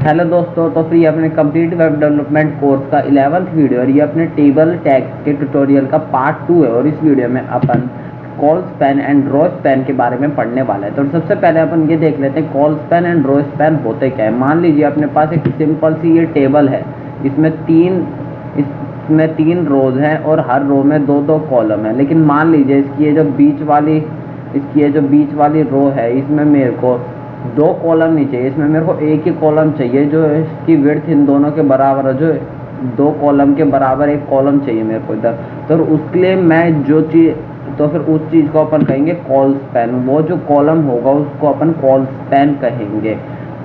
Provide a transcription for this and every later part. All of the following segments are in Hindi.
हेलो दोस्तों, तो फिर ये अपने कंप्लीट वेब डेवलपमेंट कोर्स का 11th वीडियो और ये अपने टेबल टैग के ट्यूटोरियल का पार्ट 2 है। और इस वीडियो में अपन call span and row span के बारे में पढ़ने वाला है। तो सबसे पहले अपन ये देख लेते हैं col span and row span होते क्या है। मान लीजिए अपने पास एक सिंपल सी ये टेबल है, इसमें तीन रोज हैं और हर रो में दो दो कॉलम है। लेकिन मान लीजिए इसकी ये जो बीच वाली रो है, इसमें मेरे को दो कॉलम नहीं चाहिए, इसमें मेरे को एक ही कॉलम चाहिए जो इसकी विड्थ इन दोनों के बराबर है, जो दो कॉलम के बराबर एक कॉलम चाहिए मेरे को इधर। तो उसके लिए मैं जो चीज़ तो फिर उस चीज़ को अपन कहेंगे कॉल स्पैन। वो जो कॉलम होगा उसको अपन कॉल स्पैन कहेंगे।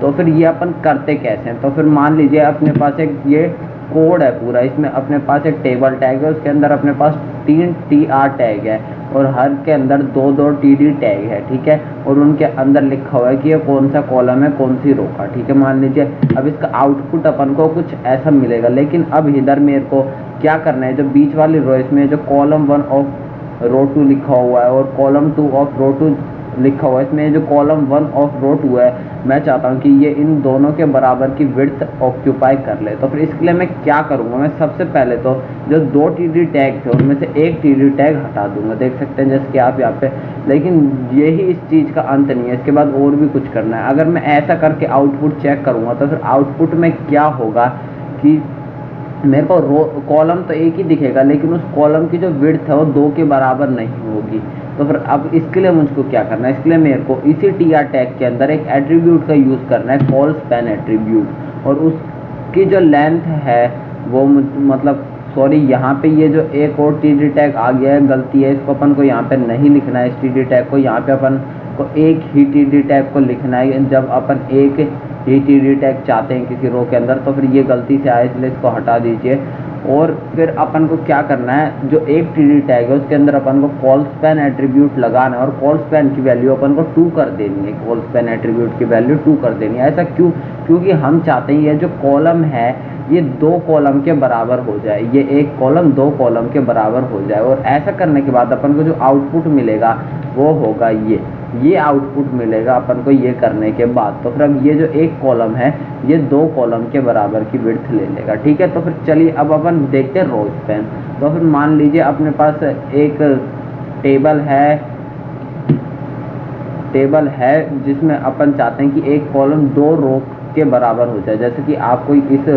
तो फिर ये अपन करते कैसे हैं, तो फिर मान लीजिए अपने पास एक ये कोड है पूरा, इसमें अपने पास एक टेबल टैग है, उसके अंदर अपने पास 3 TR टैग है और हर के अंदर दो दो TD टैग है, ठीक है। और उनके अंदर लिखा हुआ है कि ये कौन सा कॉलम है कौन सी रो का, ठीक है। मान लीजिए अब इसका आउटपुट अपन को कुछ ऐसा मिलेगा। लेकिन अब इधर मेरे को क्या करना है, जो बीच वाली रो इसमें जो कॉलम 1 ऑफ रो 2 लिखा हुआ है और कॉलम 2 ऑफ रो 2 लिखा हुआ है, इसमें जो कॉलम 1 ऑफ रो 2 है, मैं चाहता हूँ कि ये इन दोनों के बराबर की विड्थ ऑक्यूपाई कर ले। तो फिर इसके लिए मैं क्या करूँगा, मैं सबसे पहले तो जो दो TD टैग थे उनमें से एक TD टैग हटा दूंगा, देख सकते हैं जैसे कि आप यहाँ पे। लेकिन यही इस चीज़ का अंत नहीं है, इसके बाद और भी कुछ करना है। अगर मैं ऐसा करके आउटपुट चेक करूँगा तो फिर आउटपुट में क्या होगा कि मेरे को रो कॉलम तो एक ही दिखेगा, लेकिन उस कॉलम की जो विड्थ है वो 2 के बराबर नहीं होगी। तो फिर अब इसके लिए मुझको क्या करना है, इसके लिए मेरे को इसी TR टैग के अंदर एक एट्रीब्यूट का यूज़ करना है, कॉल स्पैन एट्रीब्यूट। और उसकी जो लेंथ है वो मतलब यहाँ पे ये जो एक और TD टैग आ गया है, गलती है, इसको अपन को यहाँ पे नहीं लिखना है। इस TD टैग को यहाँ पे अपन को एक ही TD टैग को लिखना है। जब अपन एक ही TD टैग चाहते हैं किसी रो के अंदर, तो फिर ये गलती से आया, इसलिए इसको हटा दीजिए। और फिर अपन को क्या करना है, जो एक TD टैग है उसके अंदर अपन को कॉल स्पैन एट्रीब्यूट लगाना है और कॉल स्पैन की वैल्यू अपन को 2 कर देनी है। कॉल स्पैन एट्रीब्यूट की वैल्यू 2 कर देनी है। ऐसा क्यों? क्योंकि हम चाहते हैं ये जो कॉलम है ये 2 कॉलम के बराबर हो जाए, ये एक कॉलम 2 कॉलम के बराबर हो जाए। और ऐसा करने के बाद अपन को जो आउटपुट मिलेगा वो होगा ये आउटपुट मिलेगा अपन को ये करने के बाद। तो फिर अब ये जो एक कॉलम है ये 2 कॉलम के बराबर की विड्थ ले लेगा, ठीक है। तो फिर चलिए अब अपन देखते हैं रो स्पैन। तो फिर मान लीजिए अपने पास एक टेबल है जिसमें अपन चाहते हैं कि एक कॉलम 2 रो के बराबर हो जाए, जैसे कि आपको इस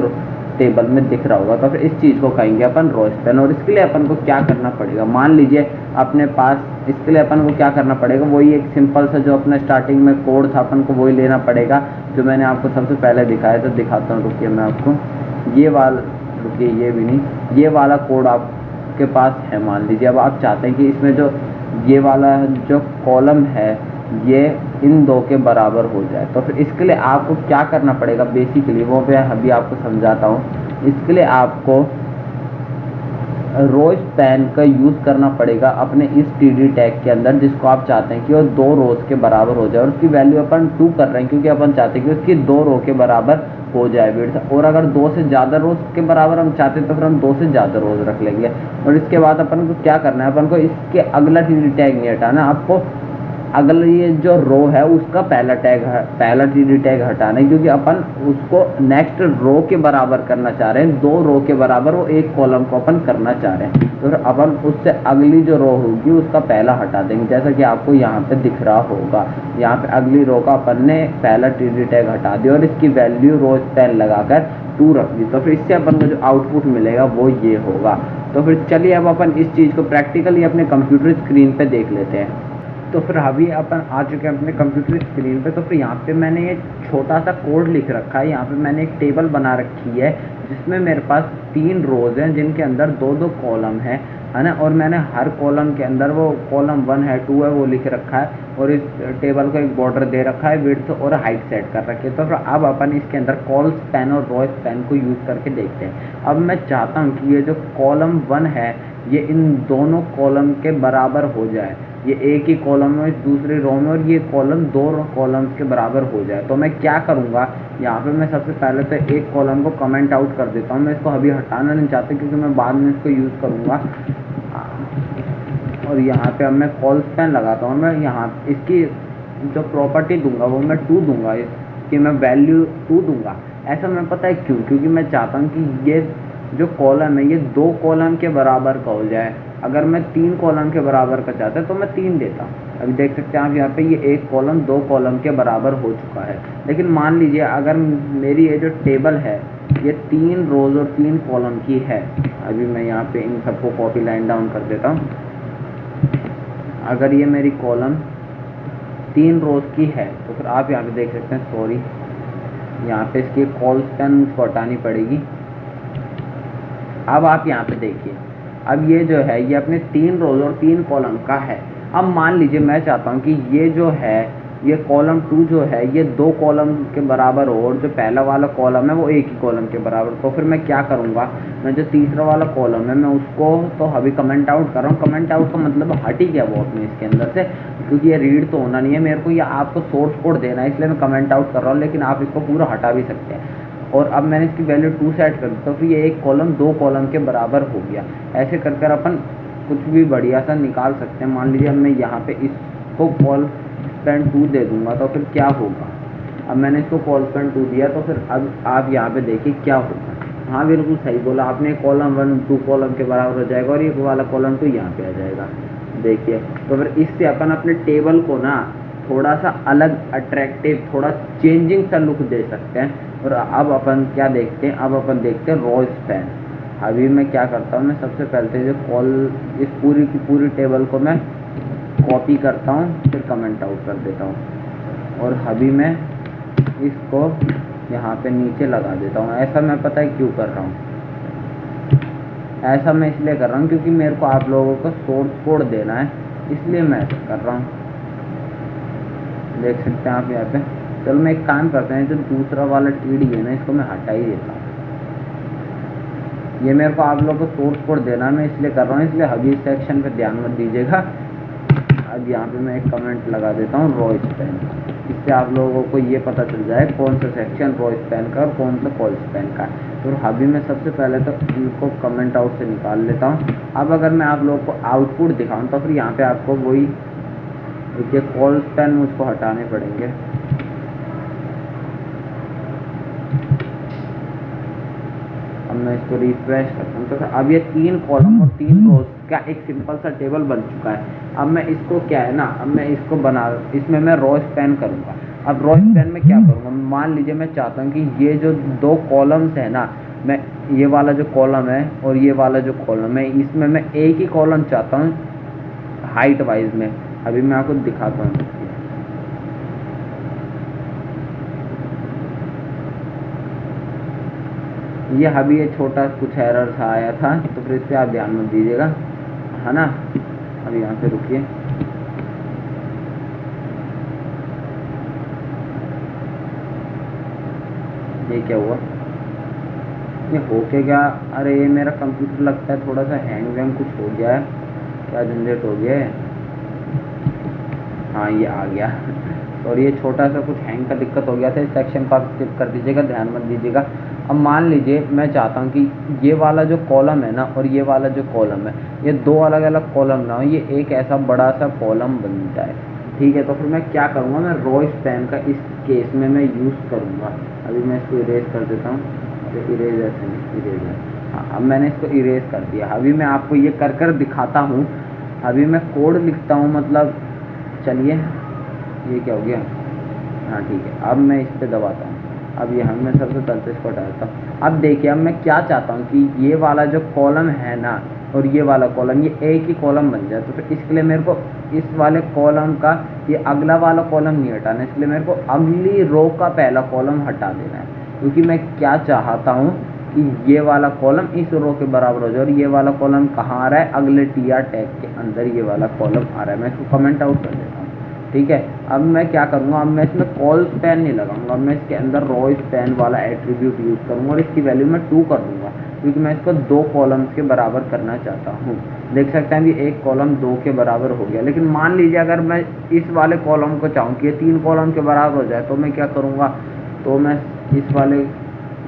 टेबल में दिख रहा होगा। तो फिर इस चीज़ को कहेंगे अपन रो स्पैन। और इसके लिए अपन को क्या करना पड़ेगा, मान लीजिए अपने पास इसके लिए अपन को क्या करना पड़ेगा, वही एक सिंपल सा जो अपने स्टार्टिंग में कोड था अपन को वही लेना पड़ेगा जो मैंने आपको सबसे पहले दिखाया। तो दिखाता हूँ, रुकिए मैं आपको रुकिए, ये भी नहीं, ये वाला कोड आपके पास है। मान लीजिए अब आप चाहते हैं कि इसमें जो ये वाला जो कॉलम है ये इन 2 के बराबर हो जाए। तो फिर इसके लिए आपको क्या करना पड़ेगा बेसिकली, वो मैं अभी आपको समझाता हूँ। इसके लिए आपको रो स्पैन का यूज़ करना पड़ेगा अपने इस TD टैग के अंदर, जिसको आप चाहते हैं कि वो 2 रोज के बराबर हो जाए। और उसकी वैल्यू अपन 2 कर रहे हैं क्योंकि अपन चाहते हैं कि उसकी 2 रो के बराबर हो जाए विड्थ। और अगर 2 से ज़्यादा रोज के बराबर हम चाहते हैं तो फिर हम 2 से ज़्यादा रोज रख लेंगे। और इसके बाद अपन को क्या करना है, अपन को इसके अगला TD टैग नहीं हटाना, आपको अगला ये जो रो है उसका पहला TD टैग हटाना है, क्योंकि अपन उसको नेक्स्ट रो के बराबर करना चाह रहे हैं। 2 रो के बराबर वो एक कॉलम को अपन करना चाह रहे हैं। तो फिर अपन उससे अगली जो रो होगी उसका पहला हटा देंगे, जैसा कि आपको यहाँ पे दिख रहा होगा। यहाँ पे अगली रो का अपन ने पहला TD टैग हटा दिया और इसकी वैल्यू रो स्पैन लगाकर 2 रख दी। तो फिर इससे अपन को जो आउटपुट मिलेगा वो ये होगा। तो फिर चलिए अब अपन इस चीज़ को प्रैक्टिकली अपने कंप्यूटर स्क्रीन पे देख लेते हैं। तो फिर अभी अपन आ चुके हैं अपने कंप्यूटर स्क्रीन पे। तो फिर यहाँ पे मैंने ये छोटा सा कोड लिख रखा है। यहाँ पे मैंने एक टेबल बना रखी है जिसमें मेरे पास 3 रोज हैं जिनके अंदर 2-2 कॉलम है ना। और मैंने हर कॉलम के अंदर वो कॉलम 1 है 2 है वो लिख रखा है और इस टेबल को एक बॉर्डर दे रखा है, विड्थ और हाइट सेट कर रखी है। तो फिर अब अपन इसके अंदर कॉल स्पैन और रो स्पैन को यूज़ करके देखते हैं। अब मैं चाहता हूँ कि ये जो कॉलम 1 है ये इन दोनों कॉलम के बराबर हो जाए, ये एक ही कॉलम में दूसरी रो में, और ये कॉलम 2 कॉलम्स के बराबर हो जाए। तो मैं क्या करूँगा, यहाँ पे मैं सबसे पहले तो एक कॉलम को कमेंट आउट कर देता हूँ। मैं इसको अभी हटाना नहीं चाहता क्योंकि मैं बाद में इसको यूज़ करूँगा। और यहाँ पे अब मैं कॉल स्पैन लगाता हूँ। मैं यहाँ इसकी जो प्रॉपर्टी दूंगा वो मैं 2 दूंगा, इसकी मैं वैल्यू 2 दूंगा। ऐसा मैं पता है क्यों, क्योंकि मैं चाहता हूँ कि ये जो कॉलम है ये 2 कॉलम के बराबर का हो जाए। अगर मैं 3 कॉलम के बराबर का चाहता तो मैं 3 देता। अभी देख सकते हैं आप यहाँ पे ये 1 कॉलम 2 कॉलम के बराबर हो चुका है। लेकिन मान लीजिए अगर मेरी ये जो टेबल है ये 3 रोज और 3 कॉलम की है। अभी मैं यहाँ पे इन सबको कॉपी लाइन डाउन कर देता हूँ। अगर ये मेरी कॉलम 3 रोज की है तो फिर आप यहाँ पे देख सकते हैं, सॉरी यहाँ पे इसकी कॉल स्पैन मुझको हटानी पड़ेगी। अब आप यहाँ पे देखिए, अब ये जो है ये अपने 3 रोज और 3 कॉलम का है। अब मान लीजिए मैं चाहता हूँ कि ये जो है ये कॉलम 2 जो है ये 2 कॉलम के बराबर हो और जो पहला वाला कॉलम है वो 1 ही कॉलम के बराबर। तो फिर मैं क्या करूँगा, मैं जो तीसरा वाला कॉलम है मैं उसको तो अभी कमेंट आउट कर रहा हूँ। कमेंट आउट का मतलब हट ही गया वो अपने इसके अंदर से, क्योंकि ये रीड तो होना नहीं है मेरे को, ये आपको सोर्स कोड देना है, इसलिए मैं कमेंट आउट कर रहा हूँ। लेकिन आप इसको पूरा हटा भी सकते हैं। और अब मैंने इसकी वैल्यू 2 सेट कर दी तो फिर ये 1 कॉलम 2 कॉलम के बराबर हो गया। ऐसे कर कर अपन कुछ भी बढ़िया सा निकाल सकते हैं। मान लीजिए अब मैं यहाँ पे इसको कॉल स्पैन 2 दे दूंगा तो फिर क्या होगा। अब मैंने इसको कॉल स्पैन 2 दिया तो फिर अब आप यहाँ पे देखिए क्या होगा। हाँ बिल्कुल सही बोला आपने, कॉलम 1 2 कॉलम के बराबर हो जाएगा और ये वाला कॉलम 2 यहाँ पे आ जाएगा। देखिए तो फिर इससे अपन अपने टेबल को ना थोड़ा सा अलग, अट्रैक्टिव, थोड़ा चेंजिंग सा लुक दे सकते हैं। और अब अपन क्या देखते हैं, अब अपन देखते हैं रो स्पैन। अभी मैं क्या करता हूँ, मैं सबसे पहले जो कॉल इस पूरी की पूरी टेबल को मैं कॉपी करता हूँ, फिर कमेंट आउट कर देता हूँ और अभी मैं इसको यहाँ पे नीचे लगा देता हूँ। ऐसा मैं पता है क्यों कर रहा हूँ, ऐसा मैं इसलिए कर रहा हूँ क्योंकि मेरे को आप लोगों को सोर्स कोड देना है, इसलिए मैं ऐसा कर रहा हूँ। देख सकते हैं आप यहाँ पे। चलो मैं एक काम करते हैं, जो दूसरा वाला टीडी है ना इसको मैं हटा ही देता हूँ। ये मेरे को आप लोगों को सोर्स कोड देना मैं इसलिए कर रहा हूँ, इसलिए अभी इस सेक्शन पे ध्यान मत दीजिएगा। अब यहाँ पे मैं एक कमेंट लगा देता हूँ रो स्पैन, इससे आप लोगों को ये पता चल जाए कौन सा सेक्शन रो स्पैन का और कौन सा कॉल स्पैन का। तो अभी मैं सबसे पहले तो इनको कमेंट आउट से निकाल लेता हूँ। अब अगर मैं आप लोगों को आउटपुट दिखाऊँ तो फिर यहाँ पे आपको वही देखिए कॉल स्पैन मुझको हटाने पड़ेंगे। अब मैं इसको रिफ्रेश करता हूँ तो अब ये 3 कॉलम और 3 रोज का एक सिंपल सा टेबल बन चुका है। अब मैं इसको क्या है ना, अब मैं इसको इसमें मैं रो स्पैन करूँगा। अब रो स्पैन में क्या करूँगा, मान लीजिए मैं चाहता हूँ कि ये जो 2 कॉलम्स है ना, मैं ये वाला जो कॉलम है और ये वाला जो कॉलम है इसमें मैं एक ही कॉलम चाहता हूँ हाइट वाइज में। अभी मैं आपको दिखाता हूँ। ये अभी ये छोटा कुछ एरर सा आया था तो फिर इस पर आप ध्यान मत दीजिएगा, है ना। अभी यहाँ पे रुकिए, ये क्या हुआ, ये हो के क्या, अरे ये मेरा कंप्यूटर लगता है थोड़ा सा हैंग वैंग कुछ हो गया है, क्या झंझट हो गया है। हाँ ये आ गया और ये छोटा सा कुछ हैंग का दिक्कत हो गया था। इस सेक्शन को आप स्किप कर दीजिएगा, ध्यान मत दीजिएगा। अब मान लीजिए मैं चाहता हूँ कि ये वाला जो कॉलम है ना और ये वाला जो कॉलम है ये 2 अलग अलग कॉलम ना हो, ये एक ऐसा बड़ा सा कॉलम बन जाए। ठीक है, तो फिर मैं क्या करूँगा, मैं रो स्पैन का इस केस में मैं यूज़ करूँगा। अभी मैं इसको इरेज कर देता हूँ। इरेज ऐसे नहीं, इरेज। हाँ अब मैंने इसको इरेज कर दिया। अभी मैं आपको ये कर कर दिखाता हूँ। अभी मैं कोड लिखता हूँ, मतलब चलिए ये क्या हो गया, हाँ ठीक है। अब मैं इस पर दबाता हूँ। अब यहाँ मैं सबसे पहले इसको हटा देता हूँ। अब देखिए अब मैं क्या चाहता हूँ कि ये वाला जो कॉलम है ना और ये वाला कॉलम ये एक ही कॉलम बन जाए। तो फिर इसके लिए मेरे को इस वाले कॉलम का ये अगला वाला कॉलम नहीं हटाना, इसलिए मेरे को अगली रो का पहला कॉलम हटा देना है। क्योंकि मैं क्या चाहता हूँ कि ये वाला कॉलम इस रो के बराबर हो जाए और ये वाला कॉलम कहाँ आ रहा है, अगले टीआर टैग के अंदर ये वाला कॉलम आ रहा है। मैं इसको कमेंट आउट कर देता हूँ। ठीक है, अब मैं क्या करूँगा, अब मैं इसमें कॉल स्पैन नहीं लगाऊंगा, मैं इसके अंदर रो स्पैन वाला एट्रीब्यूट यूज़ करूँगा और इसकी वैल्यू मैं 2 कर दूँगा, क्योंकि मैं इसको 2 कॉलम्स के बराबर करना चाहता हूँ। देख सकते हैं कि एक कॉलम 2 के बराबर हो गया। लेकिन मान लीजिए अगर मैं इस वाले कॉलम को चाहूँ कि ये 3 कॉलम के बराबर हो जाए तो मैं क्या करूँगा, तो मैं इस वाले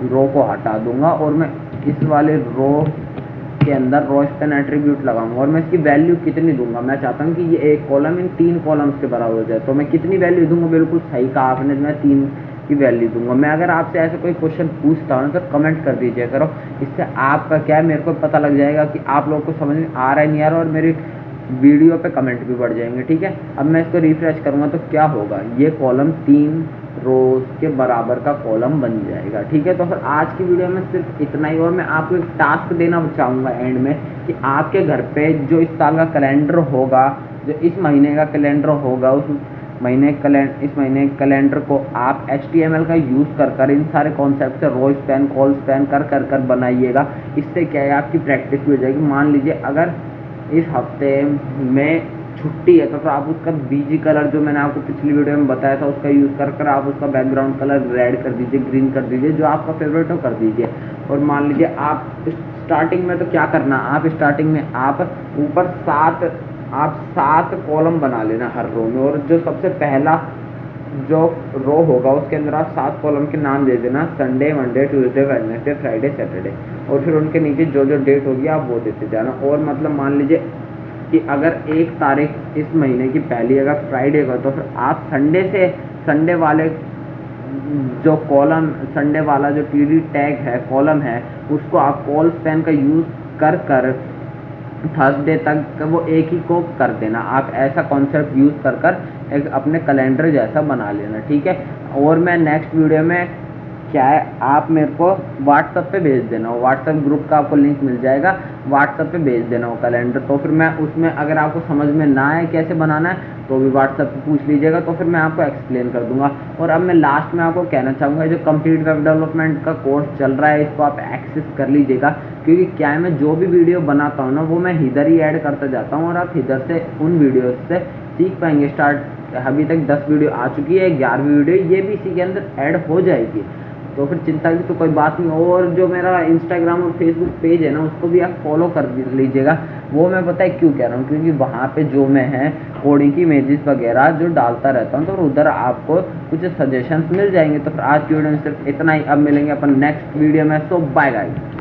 रो को हटा दूँगा और मैं इस वाले रो के अंदर रो स्पैन एट्रीब्यूट लगाऊंगा और मैं इसकी वैल्यू कितनी दूंगा, मैं चाहता हूँ कि ये एक कॉलम इन 3 कॉलम्स के बराबर हो जाए। तो मैं कितनी वैल्यू दूंगा, बिल्कुल सही कहा आपने, मैं 3 की वैल्यू दूंगा। मैं अगर आपसे ऐसा कोई क्वेश्चन पूछता हूँ तो कमेंट कर दीजिए करो, इससे आपका क्या है मेरे को पता लग जाएगा कि आप लोगों को समझ में आ रहा है नहीं आ रहा, और मेरी वीडियो पे कमेंट भी बढ़ जाएंगे। ठीक है, अब मैं इसको रिफ्रेश करूँगा तो क्या होगा, ये कॉलम 3 रोज के बराबर का कॉलम बन जाएगा। ठीक है, तो फिर आज की वीडियो में सिर्फ इतना ही, और मैं आपको एक टास्क देना चाहूँगा एंड में कि आपके घर पे जो इस साल का कैलेंडर होगा, जो इस महीने का कैलेंडर होगा, उस इस महीने कैलेंडर को आप HTML का यूज़ कर इन सारे कॉन्सेप्ट से रो स्पैन कॉल स्पैन कर बनाइएगा। इससे क्या है आपकी प्रैक्टिस भी हो जाएगी। मान लीजिए अगर इस हफ्ते में छुट्टी है तो फिर आप उसका बीजी कलर जो मैंने आपको पिछली वीडियो में बताया था उसका यूज़ कर आप उसका बैकग्राउंड कलर रेड कर दीजिए, ग्रीन कर दीजिए, जो आपका फेवरेट हो कर दीजिए। और मान लीजिए आप स्टार्टिंग में तो क्या करना, आप स्टार्टिंग में आप ऊपर 7 कॉलम बना लेना हर रो में, और जो सबसे पहला जो रो होगा उसके अंदर आप 7 कॉलम के नाम दे देना, Sunday, Monday, Tuesday, Wednesday, Friday, Saturday, और फिर उनके नीचे जो जो डेट होगी आप वो देते जाना। और मतलब मान लीजिए कि अगर 1 तारीख इस महीने की पहली अगर फ्राइडे को, तो फिर आप संडे वाले जो कॉलम, संडे वाला जो TD टैग है कॉलम है, उसको आप कॉल स्पैन का यूज़ कर थर्सडे तक वो एक ही को कर देना। आप ऐसा कॉन्सेप्ट यूज़ कर एक अपने कैलेंडर जैसा बना लेना। ठीक है, और मैं नेक्स्ट वीडियो में क्या है आप मेरे को व्हाट्सएप पे भेज देना, व्हाट्सएप ग्रुप का आपको लिंक मिल जाएगा, व्हाट्सएप पे भेज देना वो कैलेंडर। तो फिर मैं उसमें अगर आपको समझ में ना आए कैसे बनाना है तो भी व्हाट्सएप पे पूछ लीजिएगा, तो फिर मैं आपको एक्सप्लेन कर दूंगा। और अब मैं लास्ट में आपको कहना चाहूँगा, जो कंप्लीट वेब डेवलपमेंट का कोर्स चल रहा है इसको आप एक्सेस कर लीजिएगा, क्योंकि क्या है मैं जो भी वीडियो बनाता हूँ ना वो मैं इधर ही ऐड करता जाता हूँ, और आप इधर से उन वीडियो से सीख पाएंगे। अभी तक 10 वीडियो आ चुकी है, 11वीं वीडियो ये भी इसी के अंदर ऐड हो जाएगी, तो फिर चिंता की तो कोई बात नहीं। और जो मेरा इंस्टाग्राम और फेसबुक पेज है ना उसको भी आप फॉलो कर लीजिएगा। वो मैं पता है क्यों कह रहा हूँ, क्योंकि वहाँ पे जो मैं है कोडिंग की इमेजेस वगैरह जो डालता रहता हूँ, तो उधर आपको कुछ सजेशंस मिल जाएंगे। तो फिर आज की वीडियो में सिर्फ इतना ही, अब मिलेंगे अपन नेक्स्ट वीडियो में। सो बाय गाइस।